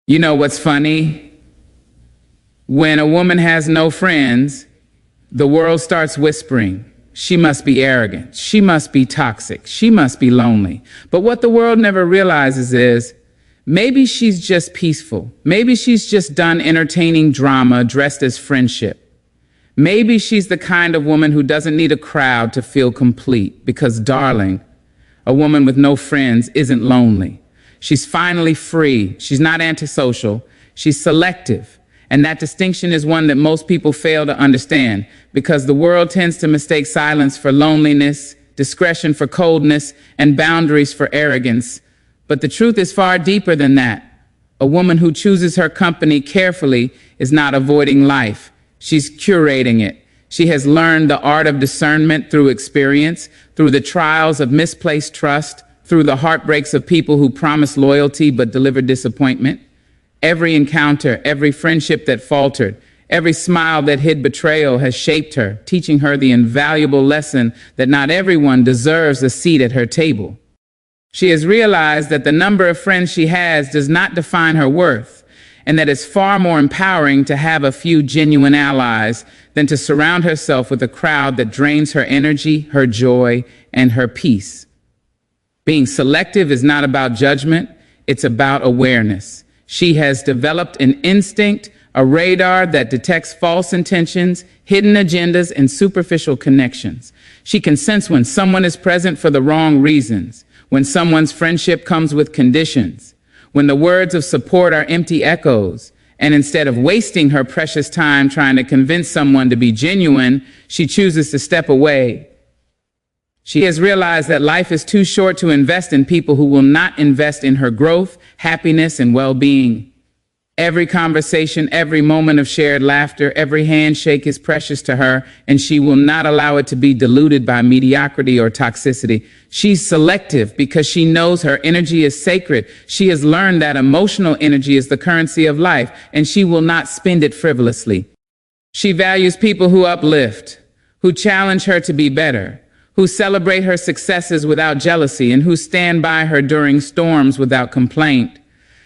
You know what's funny? When a woman has no friends, the world starts whispering, she must be arrogant, she must be toxic, she must be lonely. But what the world never realizes is, maybe she's just peaceful. Maybe she's just done entertaining drama dressed as friendship. Maybe she's the kind of woman who doesn't need a crowd to feel complete, because, darling, a woman with no friends isn't lonely. She's finally free. She's not antisocial. She's selective. And that distinction is one that most people fail to understand, because the world tends to mistake silence for loneliness, discretion for coldness, and boundaries for arrogance. But the truth is far deeper than that. A woman who chooses her company carefully is not avoiding life. She's curating it. She has learned the art of discernment through experience, through the trials of misplaced trust, through the heartbreaks of people who promise loyalty but deliver disappointment. Every encounter, every friendship that faltered, every smile that hid betrayal has shaped her, teaching her the invaluable lesson that not everyone deserves a seat at her table. She has realized that the number of friends she has does not define her worth, and that it's far more empowering to have a few genuine allies than to surround herself with a crowd that drains her energy, her joy, and her peace. Being selective is not about judgment, it's about awareness. She has developed an instinct, a radar that detects false intentions, hidden agendas, and superficial connections. She can sense when someone is present for the wrong reasons, when someone's friendship comes with conditions, when the words of support are empty echoes, and instead of wasting her precious time trying to convince someone to be genuine, she chooses to step away. She has realized that life is too short to invest in people who will not invest in her growth, happiness, and well-being. Every conversation, every moment of shared laughter, every handshake is precious to her, and she will not allow it to be diluted by mediocrity or toxicity. She's selective because she knows her energy is sacred. She has learned that emotional energy is the currency of life, and she will not spend it frivolously. She values people who uplift, who challenge her to be better, who celebrate her successes without jealousy, and who stand by her during storms without complaint.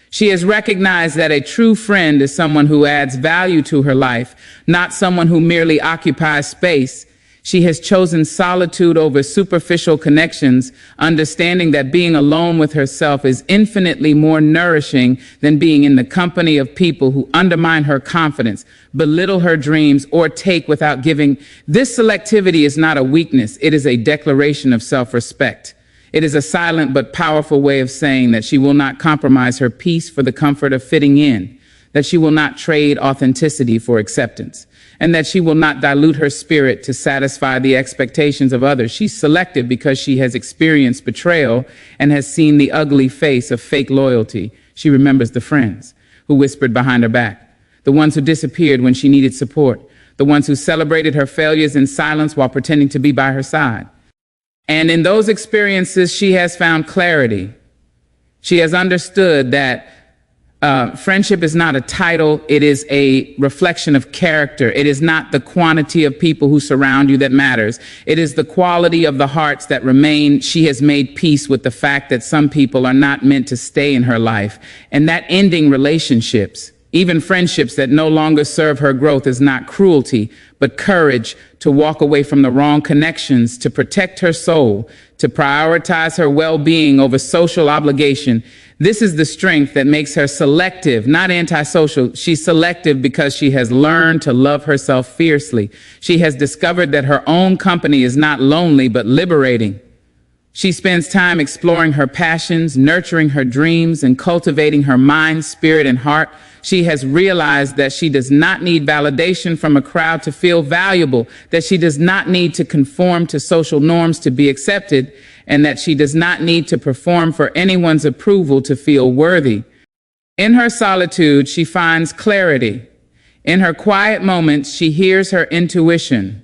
She has recognized that a true friend is someone who adds value to her life, not someone who merely occupies space. She has chosen solitude over superficial connections, understanding that being alone with herself is infinitely more nourishing than being in the company of people who undermine her confidence, belittle her dreams, or take without giving. This selectivity is not a weakness. It is a declaration of self-respect. It is a silent but powerful way of saying that she will not compromise her peace for the comfort of fitting in, that she will not trade authenticity for acceptance, and that she will not dilute her spirit to satisfy the expectations of others. She's selective because she has experienced betrayal and has seen the ugly face of fake loyalty. She remembers the friends who whispered behind her back, the ones who disappeared when she needed support, the ones who celebrated her failures in silence while pretending to be by her side. And in those experiences, she has found clarity. She has understood that friendship is not a title. It is a reflection of character. It is not the quantity of people who surround you that matters. It is the quality of the hearts that remain. She has made peace with the fact that some people are not meant to stay in her life, and that ending relationships, even friendships that no longer serve her growth, is not cruelty, but courage to walk away from the wrong connections, to protect her soul, to prioritize her well-being over social obligation. This is the strength that makes her selective, not antisocial. She's selective because she has learned to love herself fiercely. She has discovered that her own company is not lonely, but liberating. She spends time exploring her passions, nurturing her dreams, and cultivating her mind, spirit, and heart. She has realized that she does not need validation from a crowd to feel valuable, that she does not need to conform to social norms to be accepted, and that she does not need to perform for anyone's approval to feel worthy. In her solitude, she finds clarity. In her quiet moments, she hears her intuition.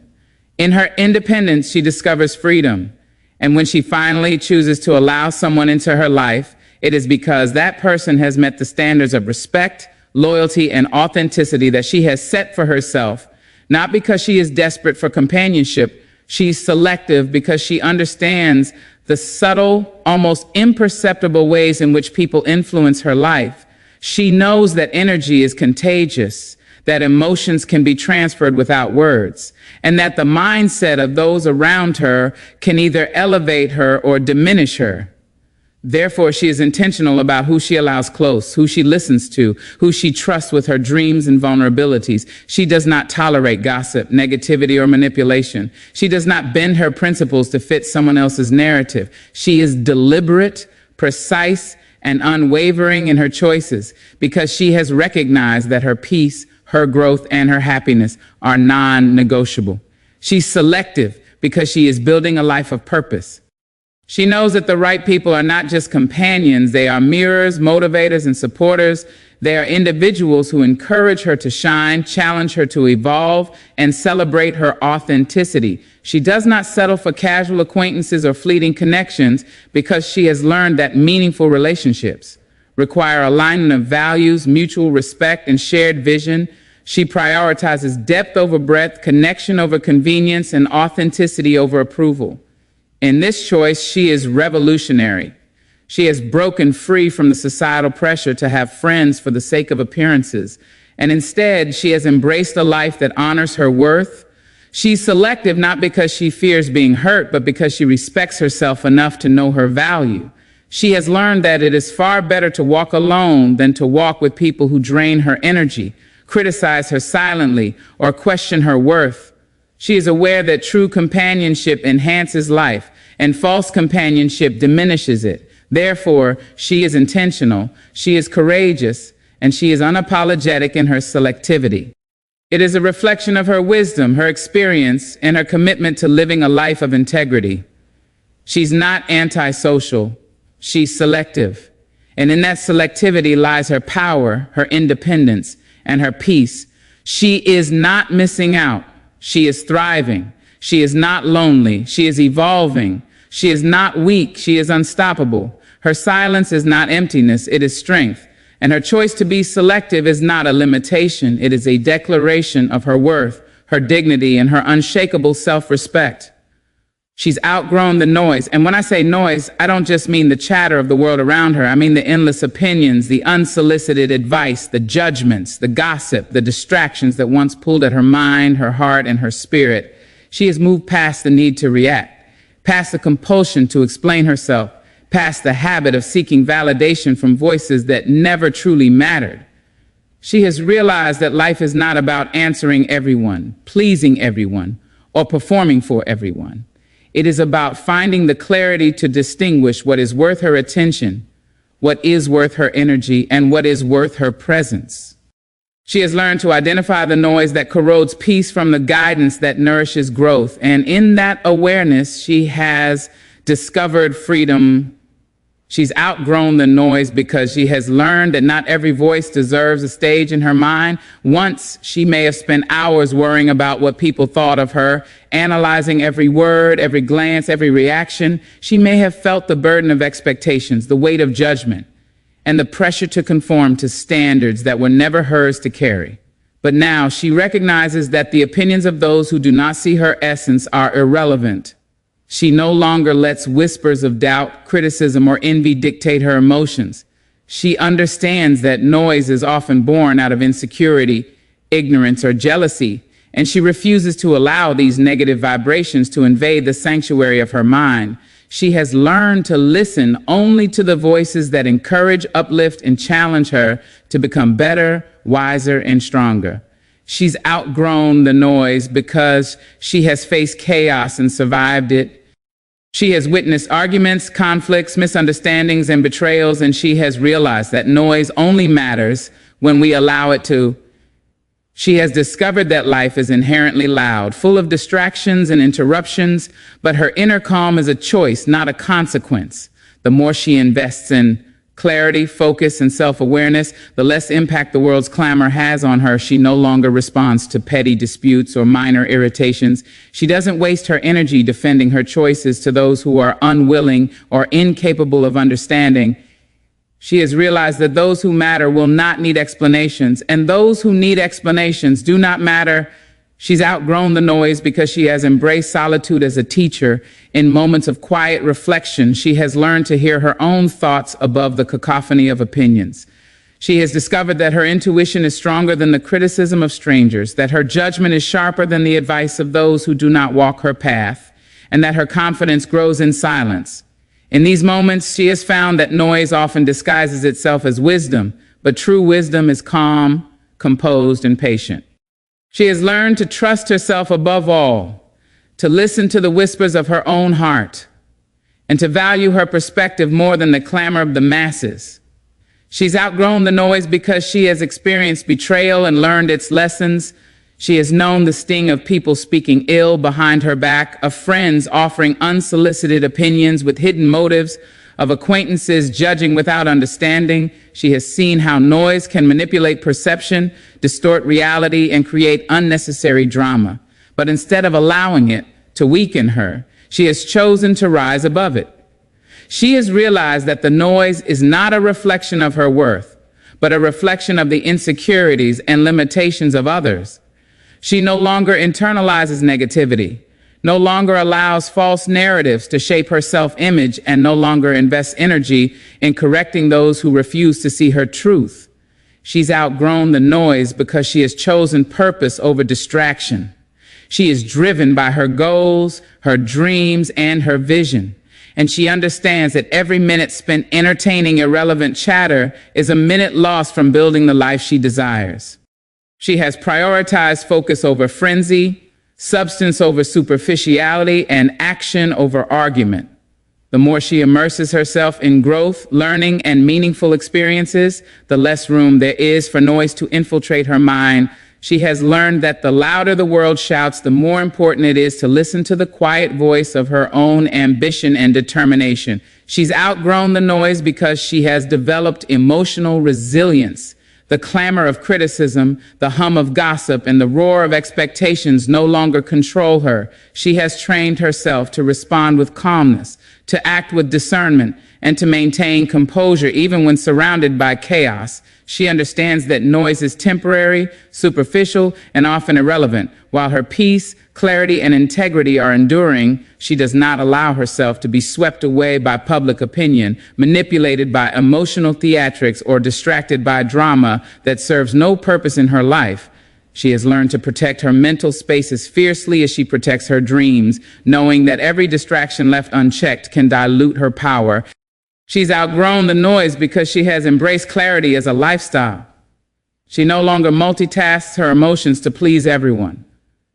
In her independence, she discovers freedom. And when she finally chooses to allow someone into her life, it is because that person has met the standards of respect, loyalty, and authenticity that she has set for herself, not because she is desperate for companionship. She's selective because she understands the subtle, almost imperceptible ways in which people influence her life. She knows that energy is contagious, that emotions can be transferred without words, and that the mindset of those around her can either elevate her or diminish her. Therefore, she is intentional about who she allows close, who she listens to, who she trusts with her dreams and vulnerabilities. She does not tolerate gossip, negativity, or manipulation. She does not bend her principles to fit someone else's narrative. She is deliberate, precise, and unwavering in her choices because she has recognized that her peace, her growth, and her happiness are non-negotiable. She's selective because she is building a life of purpose. She knows that the right people are not just companions, they are mirrors, motivators, and supporters. They are individuals who encourage her to shine, challenge her to evolve, and celebrate her authenticity. She does not settle for casual acquaintances or fleeting connections because she has learned that meaningful relationships require alignment of values, mutual respect, and shared vision. She prioritizes depth over breadth, connection over convenience, and authenticity over approval. In this choice, she is revolutionary. She has broken free from the societal pressure to have friends for the sake of appearances, and instead, she has embraced a life that honors her worth. She's selective not because she fears being hurt, but because she respects herself enough to know her value. She has learned that it is far better to walk alone than to walk with people who drain her energy, criticize her silently, or question her worth. She is aware that true companionship enhances life and false companionship diminishes it. Therefore, she is intentional, she is courageous, and she is unapologetic in her selectivity. It is a reflection of her wisdom, her experience, and her commitment to living a life of integrity. She's not antisocial, she's selective. And in that selectivity lies her power, her independence, and her peace. She is not missing out. She is thriving. She is not lonely. She is evolving. She is not weak. She is unstoppable. Her silence is not emptiness. It is strength. And her choice to be selective is not a limitation. It is a declaration of her worth, her dignity, and her unshakable self-respect. She's outgrown the noise. And when I say noise, I don't just mean the chatter of the world around her. I mean the endless opinions, the unsolicited advice, the judgments, the gossip, the distractions that once pulled at her mind, her heart, and her spirit. She has moved past the need to react, past the compulsion to explain herself, past the habit of seeking validation from voices that never truly mattered. She has realized that life is not about answering everyone, pleasing everyone, or performing for everyone. It is about finding the clarity to distinguish what is worth her attention, what is worth her energy, and what is worth her presence. She has learned to identify the noise that corrodes peace from the guidance that nourishes growth. And in that awareness, she has discovered freedom. She's outgrown the noise because she has learned that not every voice deserves a stage in her mind. Once, she may have spent hours worrying about what people thought of her, analyzing every word, every glance, every reaction. She may have felt the burden of expectations, the weight of judgment, and the pressure to conform to standards that were never hers to carry. But now she recognizes that the opinions of those who do not see her essence are irrelevant. She no longer lets whispers of doubt, criticism, or envy dictate her emotions. She understands that noise is often born out of insecurity, ignorance, or jealousy, and she refuses to allow these negative vibrations to invade the sanctuary of her mind. She has learned to listen only to the voices that encourage, uplift, and challenge her to become better, wiser, and stronger. She's outgrown the noise because she has faced chaos and survived it. She has witnessed arguments, conflicts, misunderstandings, and betrayals, and she has realized that noise only matters when we allow it to. She has discovered that life is inherently loud, full of distractions and interruptions, but her inner calm is a choice, not a consequence. The more she invests in clarity, focus, and self-awareness, the less impact the world's clamor has on her. She no longer responds to petty disputes or minor irritations. She doesn't waste her energy defending her choices to those who are unwilling or incapable of understanding. She has realized that those who matter will not need explanations, and those who need explanations do not matter. She's outgrown the noise because she has embraced solitude as a teacher. In moments of quiet reflection, she has learned to hear her own thoughts above the cacophony of opinions. She has discovered that her intuition is stronger than the criticism of strangers, that her judgment is sharper than the advice of those who do not walk her path, and that her confidence grows in silence. In these moments, she has found that noise often disguises itself as wisdom, but true wisdom is calm, composed, and patient. She has learned to trust herself above all, to listen to the whispers of her own heart, and to value her perspective more than the clamor of the masses. She's outgrown the noise because she has experienced betrayal and learned its lessons. She has known the sting of people speaking ill behind her back, of friends offering unsolicited opinions with hidden motives, of acquaintances judging without understanding. She has seen how noise can manipulate perception, distort reality, and create unnecessary drama. But instead of allowing it to weaken her, she has chosen to rise above it. She has realized that the noise is not a reflection of her worth, but a reflection of the insecurities and limitations of others. She no longer internalizes negativity, no longer allows false narratives to shape her self-image, and no longer invests energy in correcting those who refuse to see her truth. She's outgrown the noise because she has chosen purpose over distraction. She is driven by her goals, her dreams, and her vision. And she understands that every minute spent entertaining irrelevant chatter is a minute lost from building the life she desires. She has prioritized focus over frenzy, substance over superficiality, and action over argument. The more she immerses herself in growth, learning, and meaningful experiences, the less room there is for noise to infiltrate her mind. She has learned that the louder the world shouts, the more important it is to listen to the quiet voice of her own ambition and determination. She's outgrown the noise because she has developed emotional resilience. The clamor of criticism, the hum of gossip, and the roar of expectations no longer control her. She has trained herself to respond with calmness, to act with discernment, and to maintain composure even when surrounded by chaos. She understands that noise is temporary, superficial, and often irrelevant. While her peace, clarity, and integrity are enduring, she does not allow herself to be swept away by public opinion, manipulated by emotional theatrics, or distracted by drama that serves no purpose in her life. She has learned to protect her mental space as fiercely as she protects her dreams, knowing that every distraction left unchecked can dilute her power. She's outgrown the noise because she has embraced clarity as a lifestyle. She no longer multitasks her emotions to please everyone,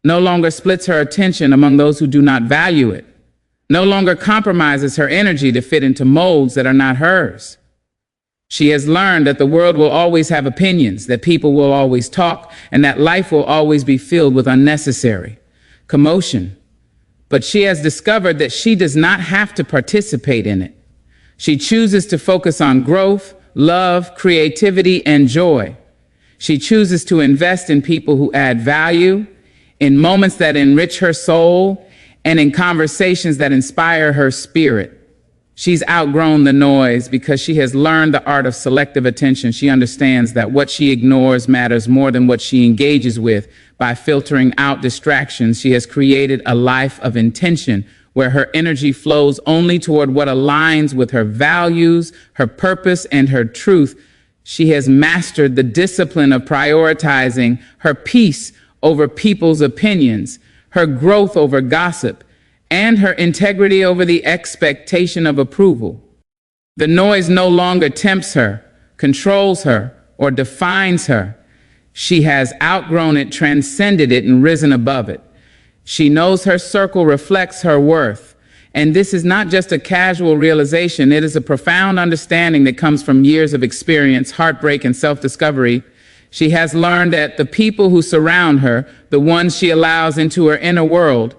no longer splits her attention among those who do not value it, no longer compromises her energy to fit into molds that are not hers. She has learned that the world will always have opinions, that people will always talk, and that life will always be filled with unnecessary commotion. But she has discovered that she does not have to participate in it. She chooses to focus on growth, love, creativity, and joy. She chooses to invest in people who add value, in moments that enrich her soul, and in conversations that inspire her spirit. She's outgrown the noise because she has learned the art of selective attention. She understands that what she ignores matters more than what she engages with. By filtering out distractions, she has created a life of intention, where her energy flows only toward what aligns with her values, her purpose, and her truth. She has mastered the discipline of prioritizing her peace over people's opinions, her growth over gossip, and her integrity over the expectation of approval. The noise no longer tempts her, controls her, or defines her. She has outgrown it, transcended it, and risen above it. She knows her circle reflects her worth. And this is not just a casual realization. It is a profound understanding that comes from years of experience, heartbreak, and self-discovery. She has learned that the people who surround her, the ones she allows into her inner world,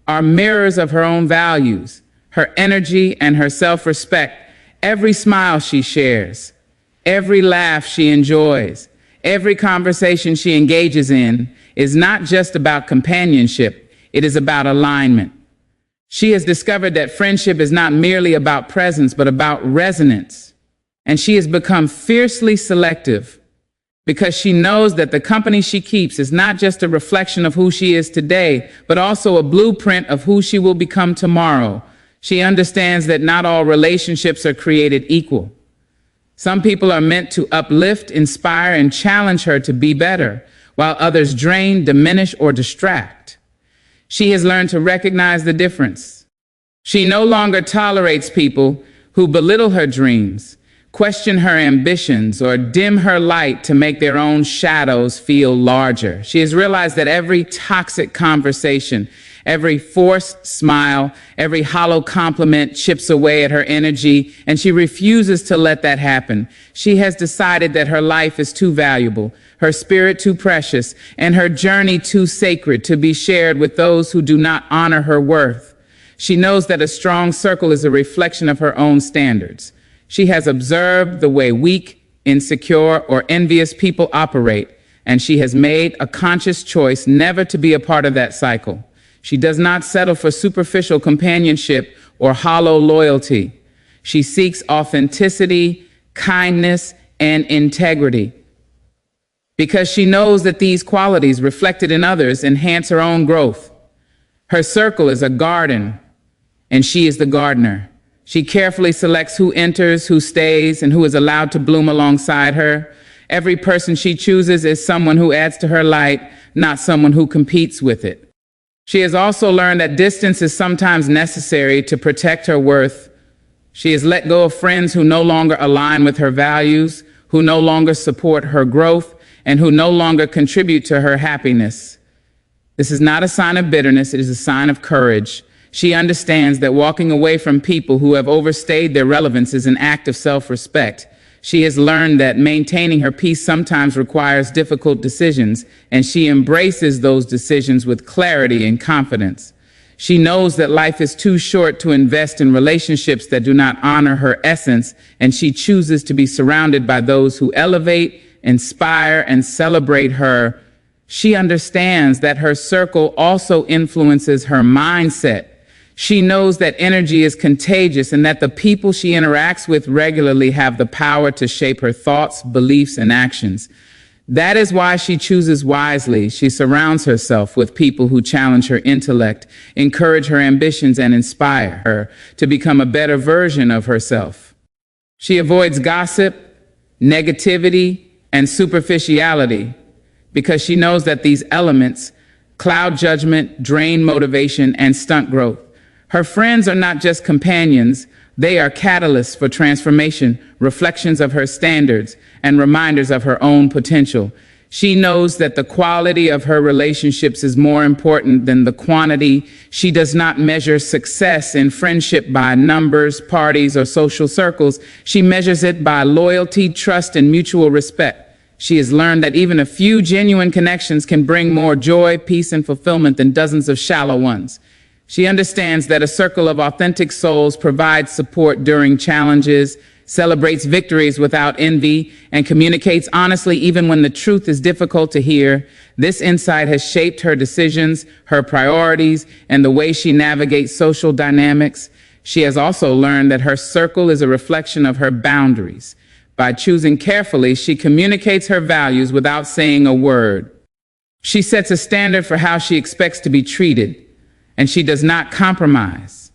are mirrors of her own values, her energy, and her self-respect. Every smile she shares, every laugh she enjoys, every conversation she engages in is not just about companionship. It is about alignment. She has discovered that friendship is not merely about presence, but about resonance. And she has become fiercely selective because she knows that the company she keeps is not just a reflection of who she is today, but also a blueprint of who she will become tomorrow. She understands that not all relationships are created equal. Some people are meant to uplift, inspire, and challenge her to be better, while others drain, diminish, or distract. She has learned to recognize the difference. She no longer tolerates people who belittle her dreams, question her ambitions, or dim her light to make their own shadows feel larger. She has realized that every toxic conversation, every forced smile, every hollow compliment chips away at her energy, and she refuses to let that happen. She has decided that her life is too valuable, her spirit too precious, and her journey too sacred to be shared with those who do not honor her worth. She knows that a strong circle is a reflection of her own standards. She has observed the way weak, insecure, or envious people operate, and she has made a conscious choice never to be a part of that cycle. She does not settle for superficial companionship or hollow loyalty. She seeks authenticity, kindness, and integrity, because she knows that these qualities reflected in others enhance her own growth. Her circle is a garden, and she is the gardener. She carefully selects who enters, who stays, and who is allowed to bloom alongside her. Every person she chooses is someone who adds to her light, not someone who competes with it. She has also learned that distance is sometimes necessary to protect her worth. She has let go of friends who no longer align with her values, who no longer support her growth, and who no longer contribute to her happiness. This is not a sign of bitterness, it is a sign of courage. She understands that walking away from people who have overstayed their relevance is an act of self-respect. She has learned that maintaining her peace sometimes requires difficult decisions, and she embraces those decisions with clarity and confidence. She knows that life is too short to invest in relationships that do not honor her essence, and she chooses to be surrounded by those who elevate, inspire, and celebrate her. She understands that her circle also influences her mindset. She knows that energy is contagious and that the people she interacts with regularly have the power to shape her thoughts, beliefs, and actions. That is why she chooses wisely. She surrounds herself with people who challenge her intellect, encourage her ambitions, and inspire her to become a better version of herself. She avoids gossip, negativity, and superficiality because she knows that these elements cloud judgment, drain motivation, and stunt growth. Her friends are not just companions, they are catalysts for transformation, reflections of her standards, and reminders of her own potential. She knows that the quality of her relationships is more important than the quantity. She does not measure success in friendship by numbers, parties, or social circles. She measures it by loyalty, trust, and mutual respect. She has learned that even a few genuine connections can bring more joy, peace, and fulfillment than dozens of shallow ones. She understands that a circle of authentic souls provides support during challenges, celebrates victories without envy, and communicates honestly even when the truth is difficult to hear. This insight has shaped her decisions, her priorities, and the way she navigates social dynamics. She has also learned that her circle is a reflection of her boundaries. By choosing carefully, she communicates her values without saying a word. She sets a standard for how she expects to be treated, and she does not compromise.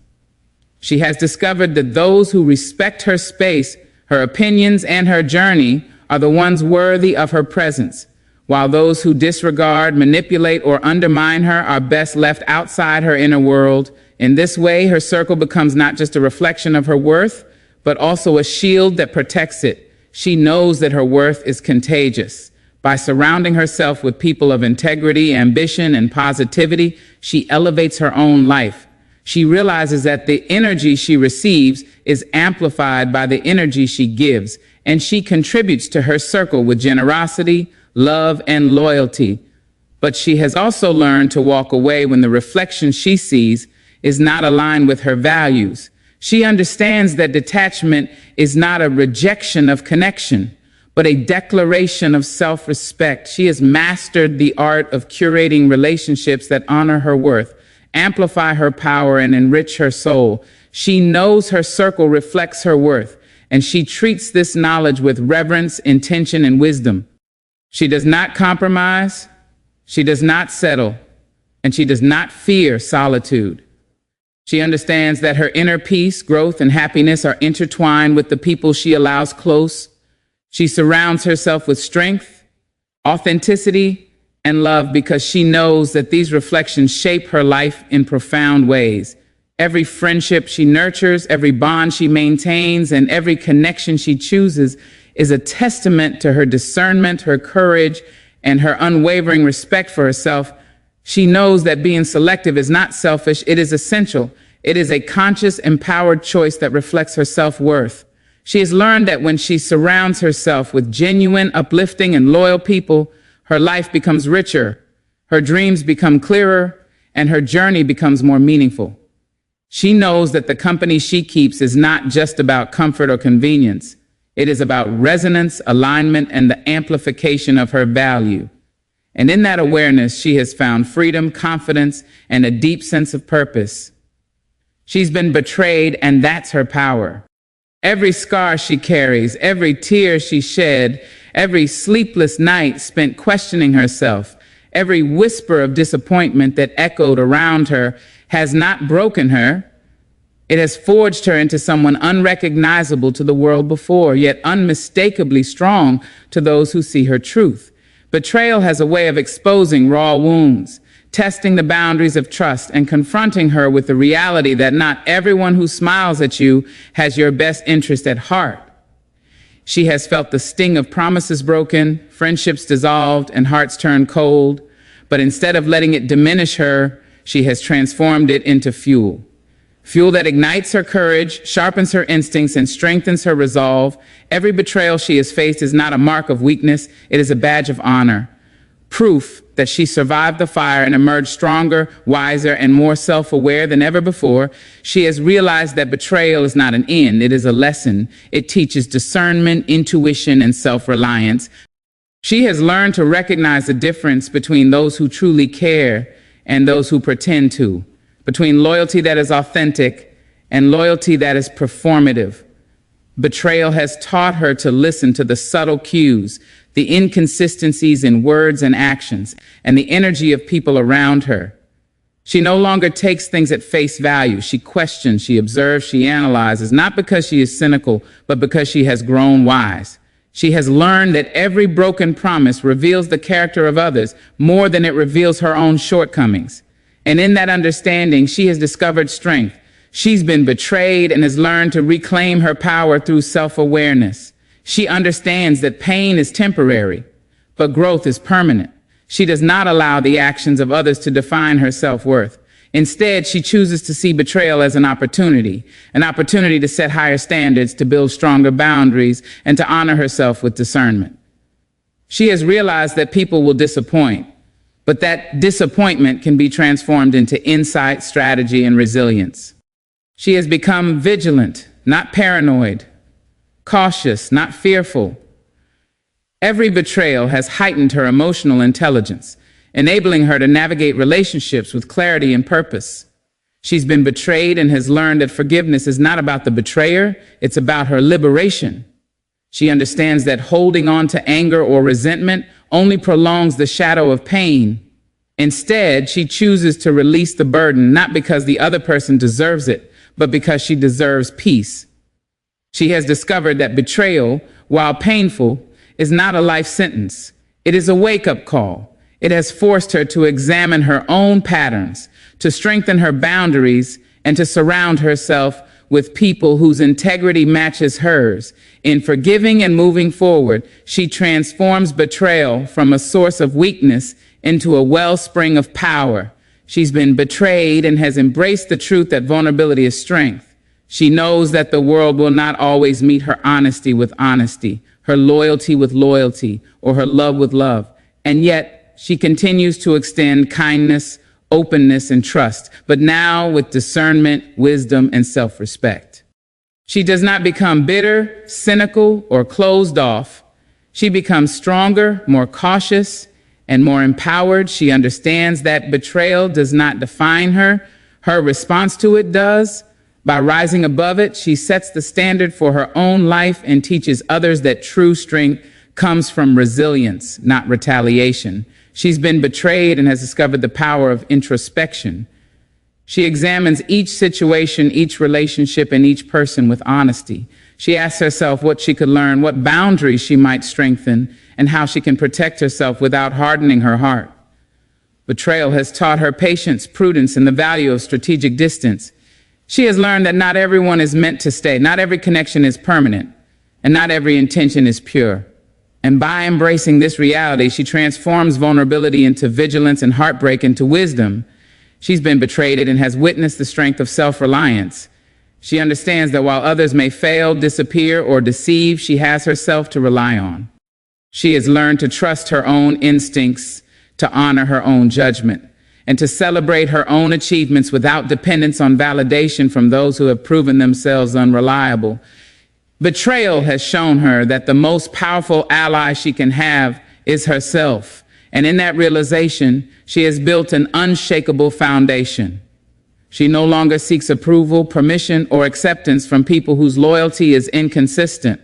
She has discovered that those who respect her space, her opinions, and her journey are the ones worthy of her presence, while those who disregard, manipulate, or undermine her are best left outside her inner world. In this way, her circle becomes not just a reflection of her worth, but also a shield that protects it. She knows that her worth is contagious. By surrounding herself with people of integrity, ambition, and positivity, she elevates her own life. She realizes that the energy she receives is amplified by the energy she gives, and she contributes to her circle with generosity, love, and loyalty. But she has also learned to walk away when the reflection she sees is not aligned with her values. She understands that detachment is not a rejection of connection, but a declaration of self-respect. She has mastered the art of curating relationships that honor her worth, amplify her power, and enrich her soul. She knows her circle reflects her worth, and she treats this knowledge with reverence, intention, and wisdom. She does not compromise, she does not settle, and she does not fear solitude. She understands that her inner peace, growth, and happiness are intertwined with the people she allows close She surrounds herself with strength, authenticity, and love because she knows that these reflections shape her life in profound ways. Every friendship she nurtures, every bond she maintains, and every connection she chooses is a testament to her discernment, her courage, and her unwavering respect for herself. She knows that being selective is not selfish, it is essential. It is a conscious, empowered choice that reflects her self-worth. She has learned that when she surrounds herself with genuine, uplifting, and loyal people, her life becomes richer, her dreams become clearer, and her journey becomes more meaningful. She knows that the company she keeps is not just about comfort or convenience. It is about resonance, alignment, and the amplification of her value. And in that awareness, she has found freedom, confidence, and a deep sense of purpose. She's been betrayed, and that's her power. Every scar she carries, every tear she shed, every sleepless night spent questioning herself, every whisper of disappointment that echoed around her has not broken her. It has forged her into someone unrecognizable to the world before, yet unmistakably strong to those who see her truth. Betrayal has a way of exposing raw wounds, testing the boundaries of trust, and confronting her with the reality that not everyone who smiles at you has your best interest at heart. She has felt the sting of promises broken, friendships dissolved, and hearts turned cold, but instead of letting it diminish her, she has transformed it into fuel. Fuel that ignites her courage, sharpens her instincts, and strengthens her resolve. Every betrayal she has faced is not a mark of weakness, it is a badge of honor. Proof that she survived the fire and emerged stronger, wiser, and more self-aware than ever before. She has realized that betrayal is not an end, it is a lesson. It teaches discernment, intuition, and self-reliance. She has learned to recognize the difference between those who truly care and those who pretend to, between loyalty that is authentic and loyalty that is performative. Betrayal has taught her to listen to the subtle cues, the inconsistencies in words and actions, and the energy of people around her. She no longer takes things at face value. She questions, she observes, she analyzes, not because she is cynical, but because she has grown wise. She has learned that every broken promise reveals the character of others more than it reveals her own shortcomings. And in that understanding, she has discovered strength. She's been betrayed and has learned to reclaim her power through self-awareness. She understands that pain is temporary, but growth is permanent. She does not allow the actions of others to define her self-worth. Instead, she chooses to see betrayal as an opportunity to set higher standards, to build stronger boundaries, and to honor herself with discernment. She has realized that people will disappoint, but that disappointment can be transformed into insight, strategy, and resilience. She has become vigilant, not paranoid, cautious, not fearful. Every betrayal has heightened her emotional intelligence, enabling her to navigate relationships with clarity and purpose. She's been betrayed and has learned that forgiveness is not about the betrayer, it's about her liberation. She understands that holding on to anger or resentment only prolongs the shadow of pain. Instead, she chooses to release the burden, not because the other person deserves it, but because she deserves peace. She has discovered that betrayal, while painful, is not a life sentence. It is a wake-up call. It has forced her to examine her own patterns, to strengthen her boundaries, and to surround herself with people whose integrity matches hers. In forgiving and moving forward, she transforms betrayal from a source of weakness into a wellspring of power. She's been betrayed and has embraced the truth that vulnerability is strength. She knows that the world will not always meet her honesty with honesty, her loyalty with loyalty, or her love with love. And yet, she continues to extend kindness, openness, and trust, but now with discernment, wisdom, and self-respect. She does not become bitter, cynical, or closed off. She becomes stronger, more cautious, and more empowered. She understands that betrayal does not define her. Her response to it does. By rising above it, she sets the standard for her own life and teaches others that true strength comes from resilience, not retaliation. She's been betrayed and has discovered the power of introspection. She examines each situation, each relationship, and each person with honesty. She asks herself what she could learn, what boundaries she might strengthen, and how she can protect herself without hardening her heart. Betrayal has taught her patience, prudence, and the value of strategic distance. She has learned that not everyone is meant to stay, not every connection is permanent, and not every intention is pure. And by embracing this reality, she transforms vulnerability into vigilance and heartbreak into wisdom. She's been betrayed and has witnessed the strength of self-reliance. She understands that while others may fail, disappear, or deceive, she has herself to rely on. She has learned to trust her own instincts, to honor her own judgment, and to celebrate her own achievements without dependence on validation from those who have proven themselves unreliable. Betrayal has shown her that the most powerful ally she can have is herself, and in that realization, she has built an unshakable foundation. She no longer seeks approval, permission, or acceptance from people whose loyalty is inconsistent.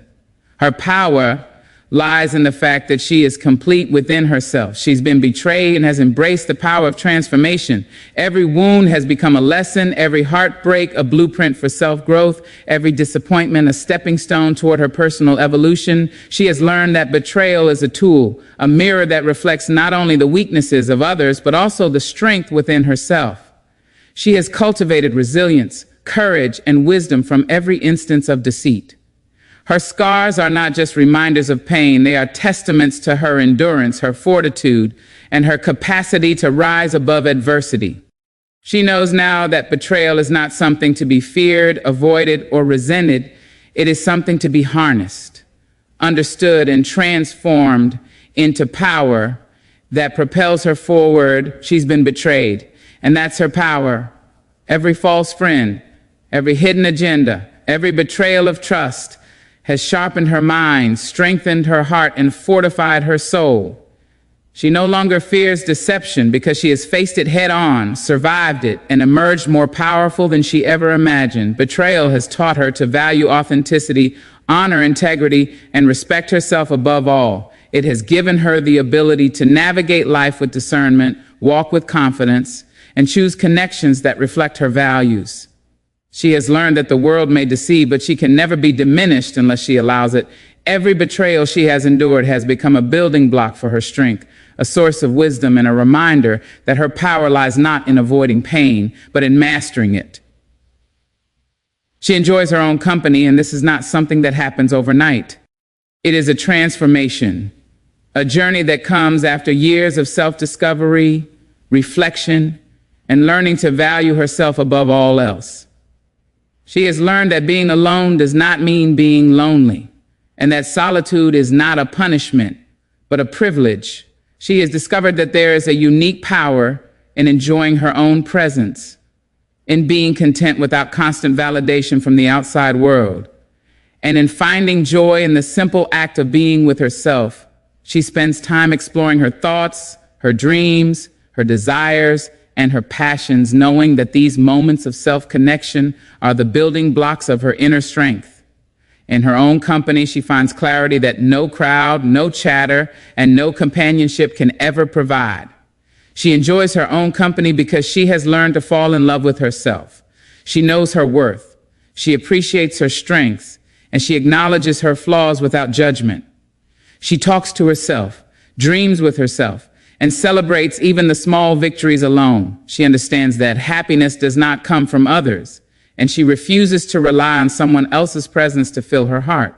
Her power lies in the fact that she is complete within herself. She's been betrayed and has embraced the power of transformation. Every wound has become a lesson, every heartbreak a blueprint for self-growth, every disappointment a stepping stone toward her personal evolution. She has learned that betrayal is a tool, a mirror that reflects not only the weaknesses of others, but also the strength within herself. She has cultivated resilience, courage, and wisdom from every instance of deceit. Her scars are not just reminders of pain, they are testaments to her endurance, her fortitude, and her capacity to rise above adversity. She knows now that betrayal is not something to be feared, avoided, or resented. It is something to be harnessed, understood, and transformed into power that propels her forward. She's been betrayed, and that's her power. Every false friend, every hidden agenda, every betrayal of trust has sharpened her mind, strengthened her heart, and fortified her soul. She no longer fears deception because she has faced it head on, survived it, and emerged more powerful than she ever imagined. Betrayal has taught her to value authenticity, honor integrity, and respect herself above all. It has given her the ability to navigate life with discernment, walk with confidence, and choose connections that reflect her values. She has learned that the world may deceive, but she can never be diminished unless she allows it. Every betrayal she has endured has become a building block for her strength, a source of wisdom, and a reminder that her power lies not in avoiding pain, but in mastering it. She enjoys her own company, and this is not something that happens overnight. It is a transformation, a journey that comes after years of self-discovery, reflection, and learning to value herself above all else. She has learned that being alone does not mean being lonely, and that solitude is not a punishment, but a privilege. She has discovered that there is a unique power in enjoying her own presence, in being content without constant validation from the outside world, and in finding joy in the simple act of being with herself. She spends time exploring her thoughts, her dreams, her desires, and her passions, knowing that these moments of self-connection are the building blocks of her inner strength. In her own company, she finds clarity that no crowd, no chatter, and no companionship can ever provide. She enjoys her own company because she has learned to fall in love with herself. She knows her worth. She appreciates her strengths, and she acknowledges her flaws without judgment. She talks to herself, dreams with herself, and celebrates even the small victories alone. She understands that happiness does not come from others, and she refuses to rely on someone else's presence to fill her heart.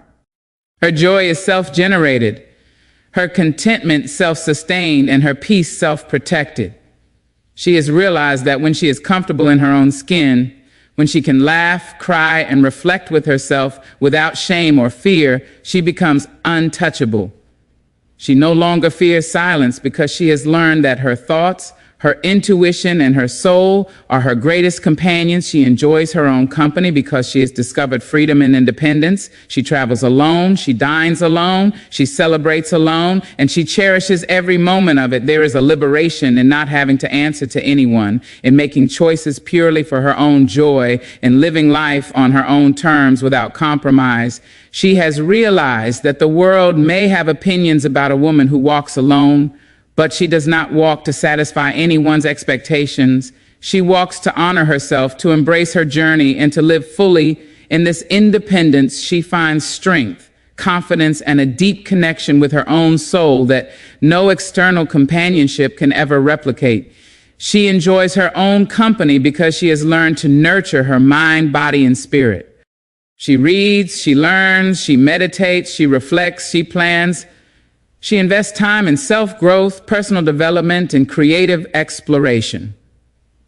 Her joy is self-generated, her contentment self-sustained, and her peace self-protected. She has realized that when she is comfortable in her own skin, when she can laugh, cry, and reflect with herself without shame or fear, she becomes untouchable. She no longer fears silence because she has learned that her thoughts, her intuition, and her soul are her greatest companions. She enjoys her own company because she has discovered freedom and independence. She travels alone, she dines alone, she celebrates alone, and she cherishes every moment of it. There is a liberation in not having to answer to anyone, in making choices purely for her own joy, in living life on her own terms without compromise. She has realized that the world may have opinions about a woman who walks alone, but she does not walk to satisfy anyone's expectations. She walks to honor herself, to embrace her journey, and to live fully In this independence, she finds strength, confidence, and a deep connection with her own soul that no external companionship can ever replicate. She enjoys her own company because she has learned to nurture her mind, body, and spirit. She reads, she learns, she meditates, she reflects, she plans. She invests time in self-growth, personal development, and creative exploration.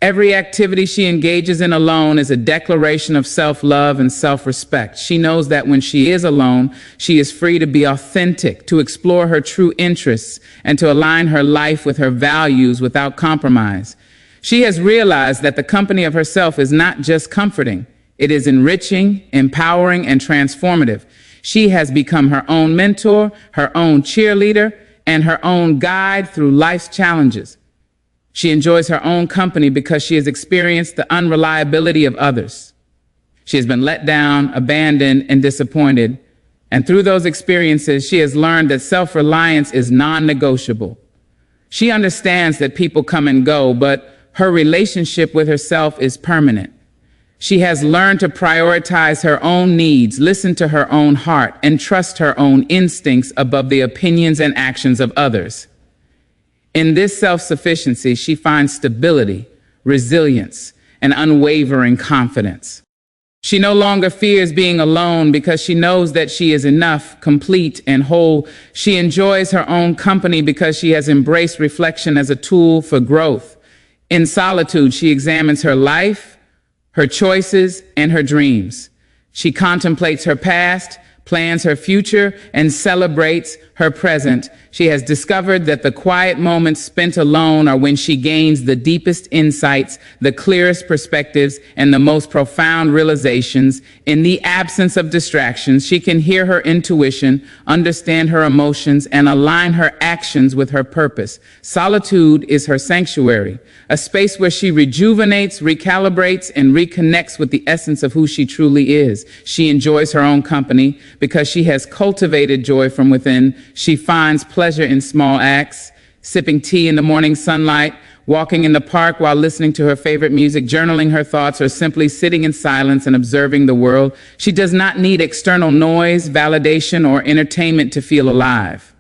Every activity she engages in alone is a declaration of self-love and self-respect. She knows that when she is alone, she is free to be authentic, to explore her true interests, and to align her life with her values without compromise. She has realized that the company of herself is not just comforting. It is enriching, empowering, and transformative. She has become her own mentor, her own cheerleader, and her own guide through life's challenges. She enjoys her own company because she has experienced the unreliability of others. She has been let down, abandoned, and disappointed. And through those experiences, she has learned that self-reliance is non-negotiable. She understands that people come and go, but her relationship with herself is permanent. She has learned to prioritize her own needs, listen to her own heart, and trust her own instincts above the opinions and actions of others. In this self-sufficiency, she finds stability, resilience, and unwavering confidence. She no longer fears being alone because she knows that she is enough, complete, and whole. She enjoys her own company because she has embraced reflection as a tool for growth. In solitude, she examines her life, her choices, and her dreams. She contemplates her past, plans her future, and celebrates her present. She has discovered that the quiet moments spent alone are when she gains the deepest insights, the clearest perspectives, and the most profound realizations. In the absence of distractions, she can hear her intuition, understand her emotions, and align her actions with her purpose. Solitude is her sanctuary, a space where she rejuvenates, recalibrates, and reconnects with the essence of who she truly is. She enjoys her own company because she has cultivated joy from within. She finds pleasure in small acts, sipping tea in the morning sunlight, walking in the park while listening to her favorite music, journaling her thoughts, or simply sitting in silence and observing the world. She does not need external noise, validation, or entertainment to feel alive.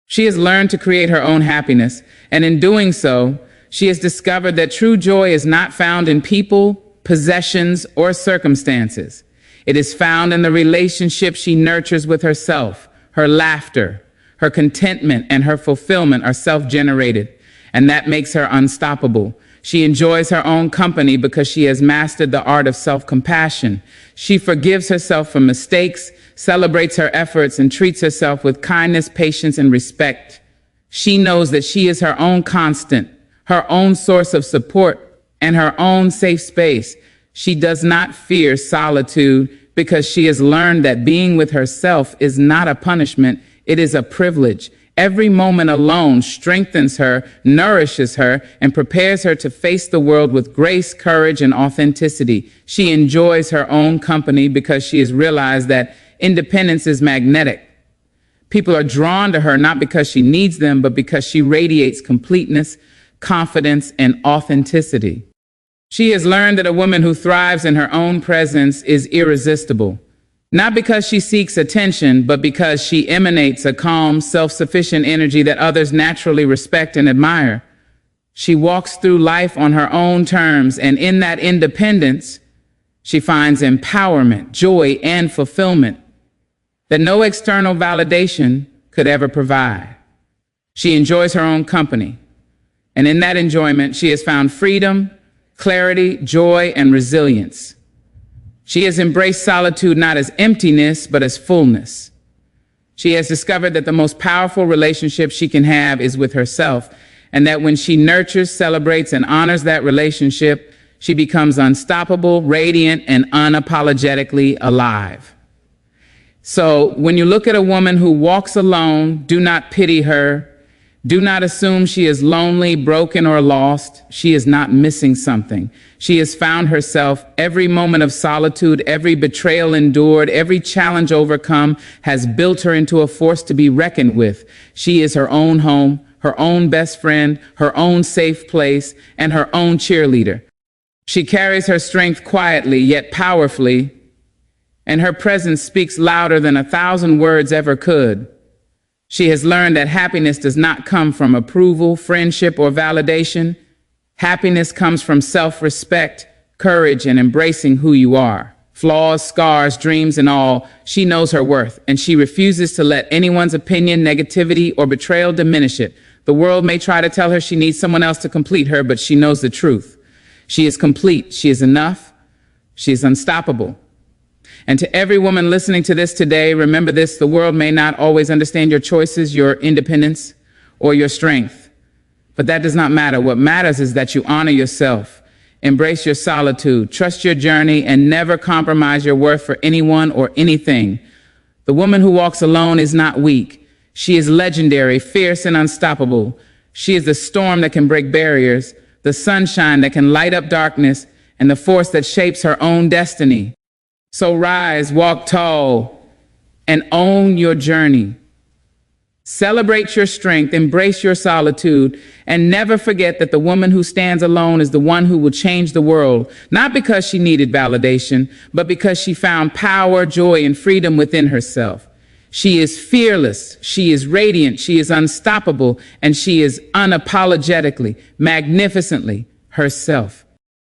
She has learned to create her own happiness, and in doing so, she has discovered that true joy is not found in people, possessions, or circumstances. It is found in the relationship she nurtures with herself. Her laughter, her contentment, and her fulfillment are self-generated, and that makes her unstoppable. She enjoys her own company because she has mastered the art of self-compassion. She forgives herself for mistakes, celebrates her efforts, and treats herself with kindness, patience, and respect. She knows that she is her own constant, her own source of support, and her own safe space. She does not fear solitude because she has learned that being with herself is not a punishment, it is a privilege. Every moment alone strengthens her, nourishes her, and prepares her to face the world with grace, courage, and authenticity. She enjoys her own company because she has realized that independence is magnetic. People are drawn to her not because she needs them, but because she radiates completeness, confidence, and authenticity. She has learned that a woman who thrives in her own presence is irresistible, not because she seeks attention, but because she emanates a calm, self-sufficient energy that others naturally respect and admire. She walks through life on her own terms, and in that independence, she finds empowerment, joy, and fulfillment that no external validation could ever provide. She enjoys her own company, and in that enjoyment, she has found freedom, clarity, joy, and resilience. She has embraced solitude not as emptiness, but as fullness. She has discovered that the most powerful relationship she can have is with herself, and that when she nurtures, celebrates, and honors that relationship, she becomes unstoppable, radiant, and unapologetically alive. So when you look at a woman who walks alone, do not pity her. Do not assume she is lonely, broken, or lost. She is not missing something. She has found herself. Every moment of solitude, every betrayal endured, every challenge overcome has built her into a force to be reckoned with. She is her own home, her own best friend, her own safe place, and her own cheerleader. She carries her strength quietly yet powerfully, and her presence speaks louder than 1,000 words ever could. She has learned that happiness does not come from approval, friendship, or validation. Happiness comes from self-respect, courage, and embracing who you are. Flaws, scars, dreams, and all, she knows her worth, and she refuses to let anyone's opinion, negativity, or betrayal diminish it. The world may try to tell her she needs someone else to complete her, but she knows the truth. She is complete. She is enough. She is unstoppable. And to every woman listening to this today, remember this: the world may not always understand your choices, your independence, or your strength. But that does not matter. What matters is that you honor yourself, embrace your solitude, trust your journey, and never compromise your worth for anyone or anything. The woman who walks alone is not weak. She is legendary, fierce, and unstoppable. She is the storm that can break barriers, the sunshine that can light up darkness, and the force that shapes her own destiny. So rise, walk tall, and own your journey. Celebrate your strength, embrace your solitude, and never forget that the woman who stands alone is the one who will change the world, not because she needed validation, but because she found power, joy, and freedom within herself. She is fearless, she is radiant, she is unstoppable, and she is unapologetically, magnificently herself.